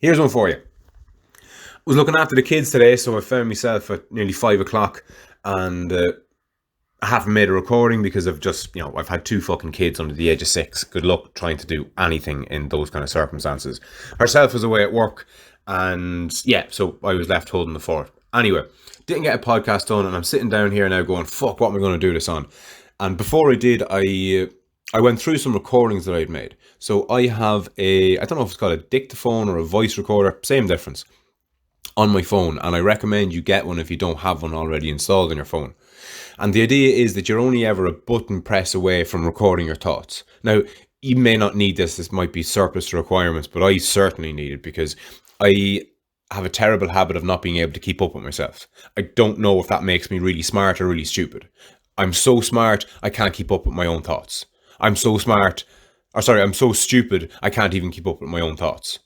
Here's one for you. I was looking after the kids today, so I found myself at nearly 5 o'clock, and I haven't made a recording because I've had two fucking kids under the age of 6. Good luck trying to do anything in those kind of circumstances. Herself was away at work, and yeah, so I was left holding the fort. Anyway, didn't get a podcast done, and I'm sitting down here now going, fuck, what am I going to do this on? And before I did, I went through some recordings that I'd made. So I have I don't know if it's called a dictaphone or a voice recorder, same difference, on my phone, and I recommend you get one if you don't have one already installed on your phone. And the idea is that you're only ever a button press away from recording your thoughts. Now, you may not need this might be surplus to requirements, but I certainly need it because I have a terrible habit of not being able to keep up with myself. I don't know if that makes me really smart or really stupid. I'm so smart, I can't keep up with my own thoughts. I'm so I'm so stupid, I can't even keep up with my own thoughts.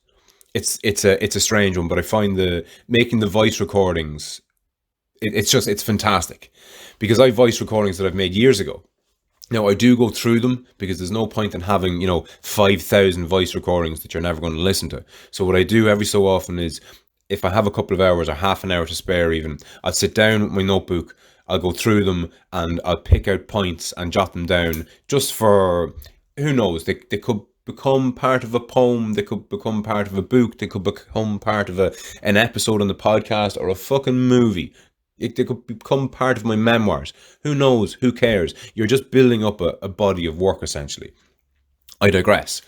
It's a strange one, but I find making the voice recordings, it's fantastic, because I have voice recordings that I've made years ago. Now I do go through them because there's no point in having 5,000 voice recordings that you're never going to listen to. So what I do every so often is, if I have a couple of hours or half an hour to spare even, I'll sit down with my notebook, I'll go through them, and I'll pick out points and jot them down, just for, who knows, they could become part of a poem, they could become part of a book, they could become part of an episode on the podcast or a fucking movie. They could become part of my memoirs. Who knows? Who cares? You're just building up a body of work, essentially. I digress.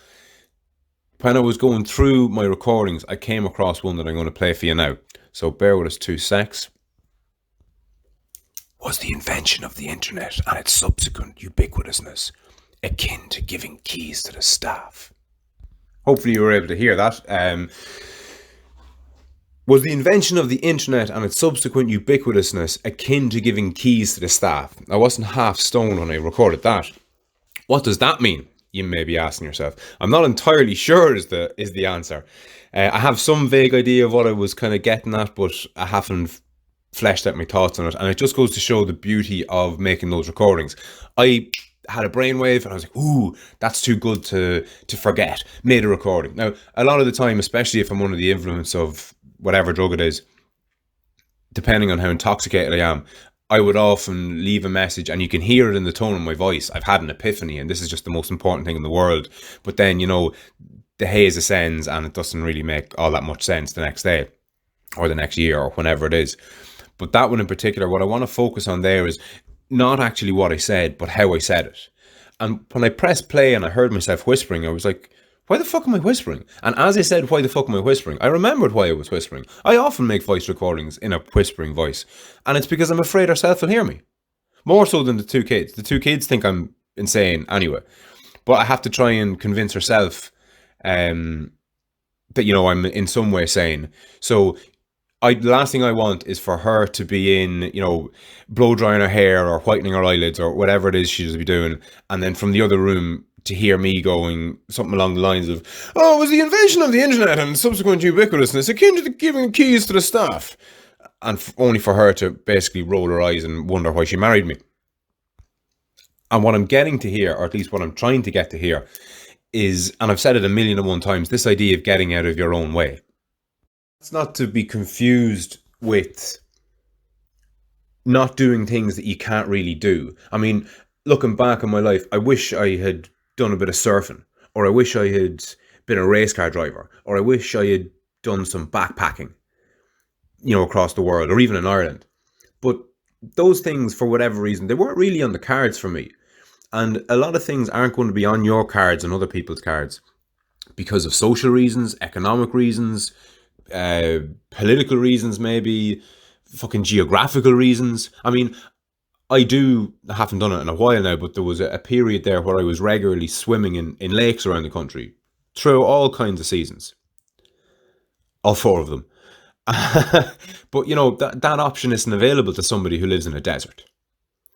When I was going through my recordings, I came across one that I'm going to play for you now. So bear with us 2 secs. Was the invention of the internet and its subsequent ubiquitousness akin to giving keys to the staff? Hopefully you were able to hear that. Was the invention of the internet and its subsequent ubiquitousness akin to giving keys to the staff? I wasn't half stoned when I recorded that. What does that mean? You may be asking yourself. I'm not entirely sure is the answer. I have some vague idea of what I was kind of getting at, but I haven't fleshed out my thoughts on it. And it just goes to show the beauty of making those recordings. I had a brainwave and I was like, ooh, that's too good to forget. Made a recording. Now, a lot of the time, especially if I'm under the influence of whatever drug it is, depending on how intoxicated I am, I would often leave a message, and you can hear it in the tone of my voice. I've had an epiphany, and this is just the most important thing in the world. But then, the haze ascends, and it doesn't really make all that much sense the next day, or the next year, or whenever it is. But that one in particular, what I want to focus on there is not actually what I said, but how I said it. And when I pressed play and I heard myself whispering, I was like, why the fuck am I whispering? And as I said, why the fuck am I whispering? I remembered why I was whispering. I often make voice recordings in a whispering voice. And it's because I'm afraid herself will hear me. More so than the two kids. The two kids think I'm insane anyway. But I have to try and convince herself that, I'm in some way sane. So the last thing I want is for her to be in, blow drying her hair or whitening her eyelids or whatever it is she's be doing. And then from the other room, to hear me going something along the lines of, oh, was the invention of the internet and subsequent ubiquitousness akin to giving keys to the staff? And only for her to basically roll her eyes and wonder why she married me. And what I'm getting to hear, or at least what I'm trying to get to hear, is, and I've said it 1,000,001 times, this idea of getting out of your own way. It's not to be confused with not doing things that you can't really do. I mean, looking back on my life, I wish I had done a bit of surfing, or I wish I had been a race car driver, or I wish I had done some backpacking, across the world, or even in Ireland. But those things, for whatever reason, they weren't really on the cards for me. And a lot of things aren't going to be on your cards and other people's cards because of social reasons, economic reasons, political reasons, maybe fucking geographical reasons. I mean, I haven't done it in a while now, but there was a period there where I was regularly swimming in lakes around the country through all kinds of seasons. All 4 of them. But, that option isn't available to somebody who lives in a desert.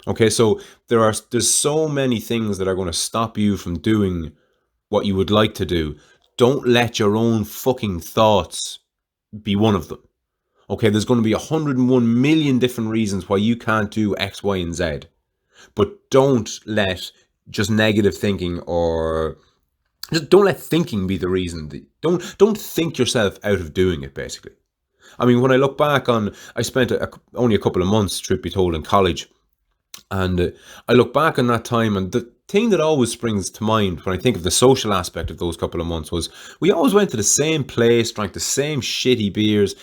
Okay, so there's so many things that are going to stop you from doing what you would like to do. Don't let your own fucking thoughts be one of them. Okay, there's going to be 101 million different reasons why you can't do X, Y, and Z. But don't let just negative thinking or Just don't let thinking be the reason. Don't think yourself out of doing it, basically. I mean, when I look back on, I spent only a couple of months, truth be told, in college. And I look back on that time, and the thing that always springs to mind when I think of the social aspect of those couple of months was we always went to the same place, drank the same shitty beers,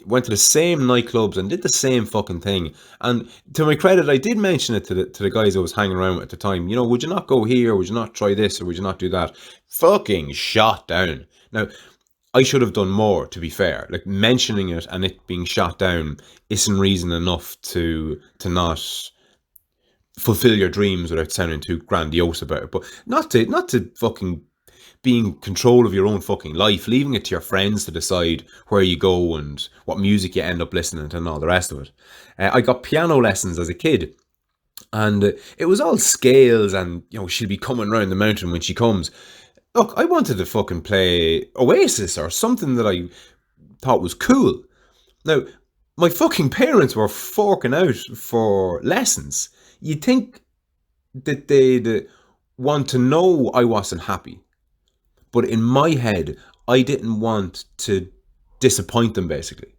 went to the same nightclubs, and did the same fucking thing. And to my credit, I did mention it to the guys I was hanging around with at the time. You know, would you not go here? Would you not try this? Or would you not do that? Fucking shot down. Now, I should have done more, to be fair. Like, mentioning it and it being shot down isn't reason enough to not fulfill your dreams without sounding too grandiose about it. But not to fucking be in control of your own fucking life, leaving it to your friends to decide where you go and what music you end up listening to and all the rest of it. I got piano lessons as a kid, and it was all scales, and you know, she'll be coming round the mountain when she comes. Look, I wanted to fucking play Oasis or something that I thought was cool. Now, my fucking parents were forking out for lessons. You'd think that they'd want to know I wasn't happy. But in my head, I didn't want to disappoint them, basically.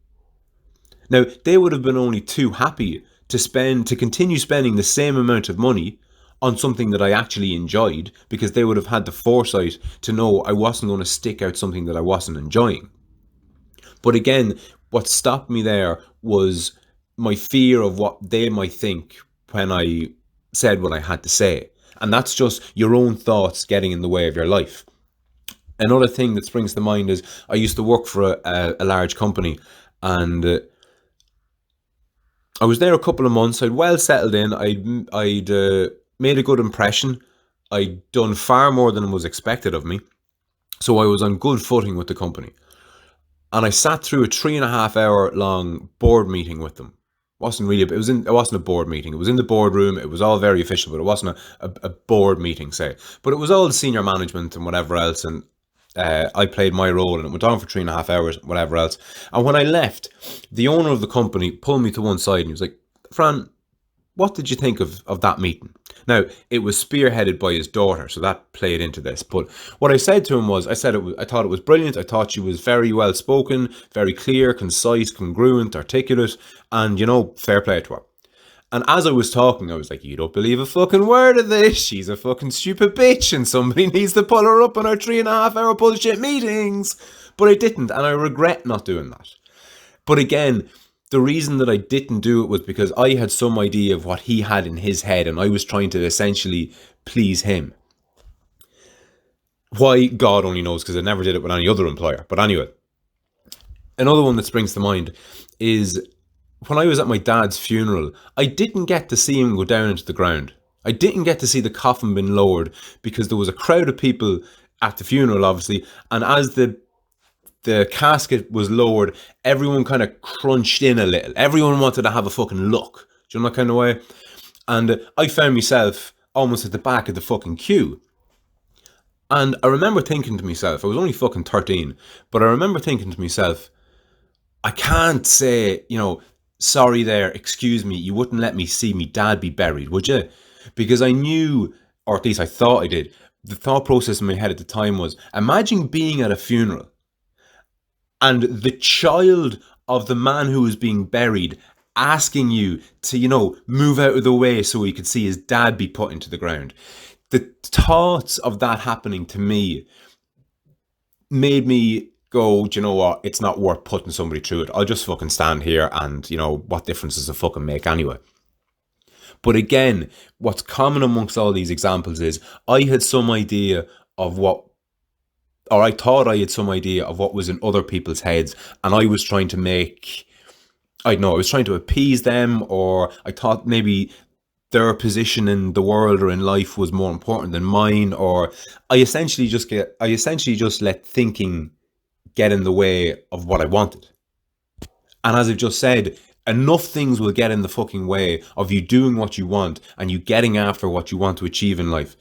Now, they would have been only too happy to continue spending the same amount of money on something that I actually enjoyed, because they would have had the foresight to know I wasn't going to stick out something that I wasn't enjoying. But again, what stopped me there was my fear of what they might think when I said what I had to say. And that's just your own thoughts getting in the way of your life. Another thing that springs to mind is I used to work for a large company, and I was there a couple of months. I'd well settled in. I'd made a good impression. I'd done far more than was expected of me. So I was on good footing with the company. And I sat through a 3.5 hour long board meeting with them. It wasn't a board meeting. It was in the boardroom. It was all very official, but it wasn't a board meeting, say. But it was all the senior management and whatever else. And I played my role, and it went on for 3.5 hours, whatever else. And when I left, the owner of the company pulled me to one side and he was like, Fran, what did you think of that meeting? Now, it was spearheaded by his daughter, so that played into this. But what I said to him was, I thought it was brilliant. I thought she was very well spoken, very clear, concise, congruent, articulate, and, you know, fair play to her. And as I was talking, I was like, you don't believe a fucking word of this. She's a fucking stupid bitch, and somebody needs to pull her up on our 3.5 hour bullshit meetings. But I didn't, and I regret not doing that. But again, the reason that I didn't do it was because I had some idea of what he had in his head, and I was trying to essentially please him. Why, God only knows, because I never did it with any other employer. But anyway, another one that springs to mind is when I was at my dad's funeral, I didn't get to see him go down into the ground. I didn't get to see the coffin being lowered because there was a crowd of people at the funeral, obviously, and as the casket was lowered, everyone kind of crunched in a little. Everyone wanted to have a fucking look. Do you know that kind of way? And I found myself almost at the back of the fucking queue. And I remember thinking to myself, I was only fucking 13, but I remember thinking to myself, I can't say, you know, sorry there, excuse me, you wouldn't let me see me dad be buried, would you? Because I knew, or at least I thought I did, the thought process in my head at the time was, imagine being at a funeral and the child of the man who was being buried asking you to, you know, move out of the way so he could see his dad be put into the ground. The thoughts of that happening to me made me go, do you know what? It's not worth putting somebody through it. I'll just fucking stand here and, you know, what difference does it fucking make anyway? But again, what's common amongst all these examples is I had some idea of what, or I thought I had some idea of what was in other people's heads, and I was trying to make, I don't know, I was trying to appease them, or I thought maybe their position in the world or in life was more important than mine, or I essentially just let thinking get in the way of what I wanted. And as I've just said, enough things will get in the fucking way of you doing what you want and you getting after what you want to achieve in life.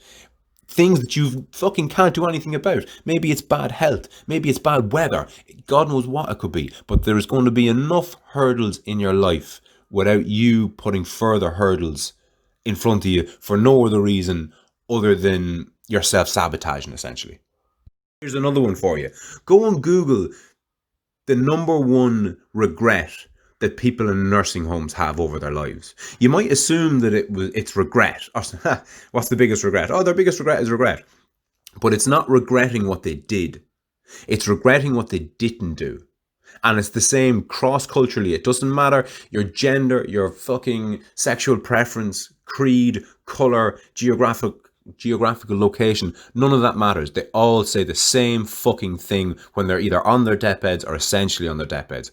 Things that you fucking can't do anything about. Maybe it's bad health. Maybe it's bad weather. God knows what it could be. But there's going to be enough hurdles in your life without you putting further hurdles in front of you for no other reason other than your self-sabotaging, essentially. Here's another one for you. Go and Google the number one regret that people in nursing homes have over their lives. You might assume that it's regret. What's the biggest regret? Oh, their biggest regret is regret. But it's not regretting what they did. It's regretting what they didn't do. And it's the same cross-culturally. It doesn't matter your gender, your fucking sexual preference, creed, colour, geographical location. None of that matters. They all say the same fucking thing when they're either on their deathbeds or essentially on their deathbeds.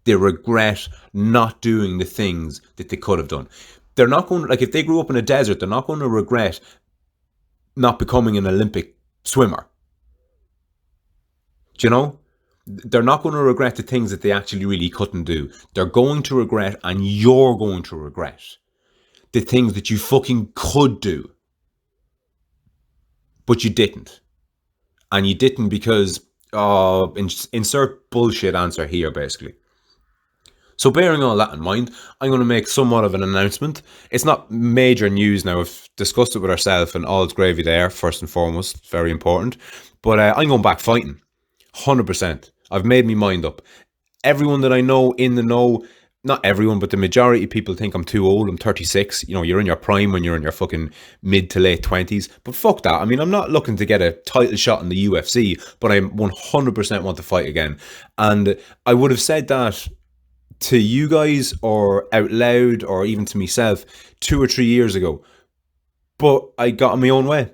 They regret not doing the things that they could have done. They're not going to, like, if they grew up in a desert, they're not going to regret not becoming an Olympic swimmer. Do you know? They're not going to regret the things that they actually really couldn't do. They're going to regret, and you're going to regret, the things that you fucking could do, but you didn't. And you didn't because, insert bullshit answer here, basically. So bearing all that in mind, I'm going to make somewhat of an announcement. It's not major news now. I've discussed it with ourselves, and all's gravy there, first and foremost. Very important. But I'm going back fighting. 100%. I've made my mind up. Everyone that I know in the know, not everyone, but the majority of people think I'm too old. I'm 36. You know, you're in your prime when you're in your fucking mid to late 20s. But fuck that. I mean, I'm not looking to get a title shot in the UFC, but I 100% want to fight again. And I would have said that to you guys or out loud or even to myself 2 or 3 years ago. But I got in my own way.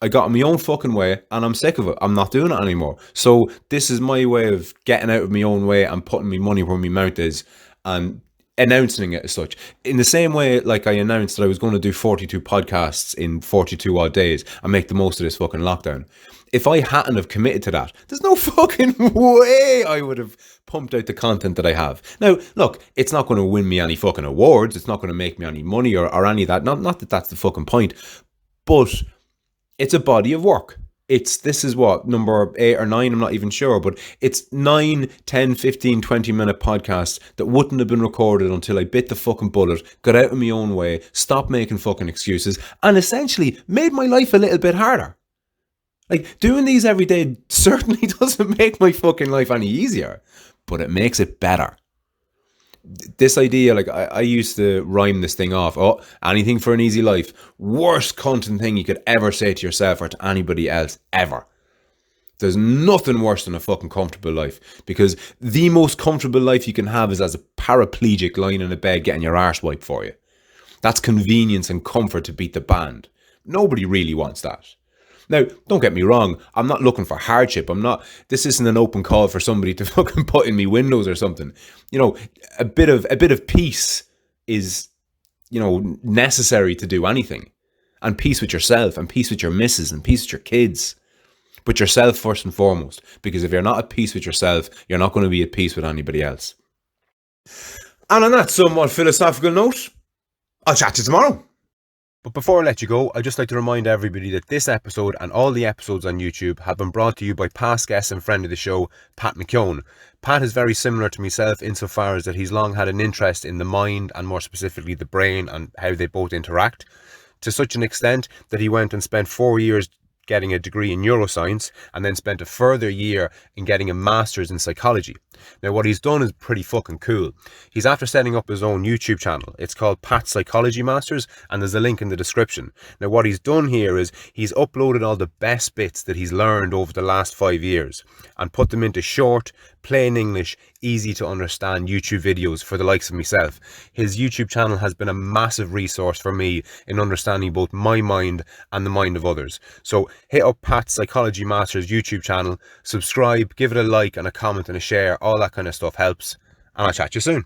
I got in my own fucking way, and I'm sick of it. I'm not doing it anymore. So this is my way of getting out of my own way and putting my money where my mouth is and announcing it as such. In the same way, like I announced that I was going to do 42 podcasts in 42 odd days and make the most of this fucking lockdown. If I hadn't have committed to that, there's no fucking way I would have pumped out the content that I have. Now, look, it's not going to win me any fucking awards. It's not going to make me any money or any of that. Not that that's the fucking point. But it's a body of work. This is what, number 8 or 9, I'm not even sure, but it's 9, 10, 15, 20 minute podcasts that wouldn't have been recorded until I bit the fucking bullet, got out of my own way, stopped making fucking excuses, and essentially made my life a little bit harder. Like, doing these every day certainly doesn't make my fucking life any easier, but it makes it better. This idea, like, I used to rhyme this thing off. Oh, anything for an easy life. Worst content thing you could ever say to yourself or to anybody else, ever. There's nothing worse than a fucking comfortable life, because the most comfortable life you can have is as a paraplegic lying in a bed getting your arse wiped for you. That's convenience and comfort to beat the band. Nobody really wants that. Now, don't get me wrong, I'm not looking for hardship. This isn't an open call for somebody to fucking put in me windows or something. You know, a bit of peace is, you know, necessary to do anything. And peace with yourself, and peace with your missus, and peace with your kids. But yourself first and foremost. Because if you're not at peace with yourself, you're not going to be at peace with anybody else. And on that somewhat philosophical note, I'll chat to you tomorrow. But before I let you go, I'd just like to remind everybody that this episode and all the episodes on YouTube have been brought to you by past guest and friend of the show, Pat McKeown. Pat is very similar to myself insofar as that he's long had an interest in the mind and more specifically the brain and how they both interact, to such an extent that he went and spent 4 years getting a degree in neuroscience and then spent a further year in getting a master's in psychology. Now, what he's done is pretty fucking cool. He's after setting up his own YouTube channel. It's called Pat Psychology Masters, and there's a link in the description. Now, what he's done here is he's uploaded all the best bits that he's learned over the last 5 years and put them into short, plain English, easy to understand YouTube videos for the likes of myself. His YouTube channel has been a massive resource for me in understanding both my mind and the mind of others. So hit up Pat Psychology Masters YouTube channel, subscribe, give it a like and a comment and a share. All that kind of stuff helps, and I'll chat to you soon.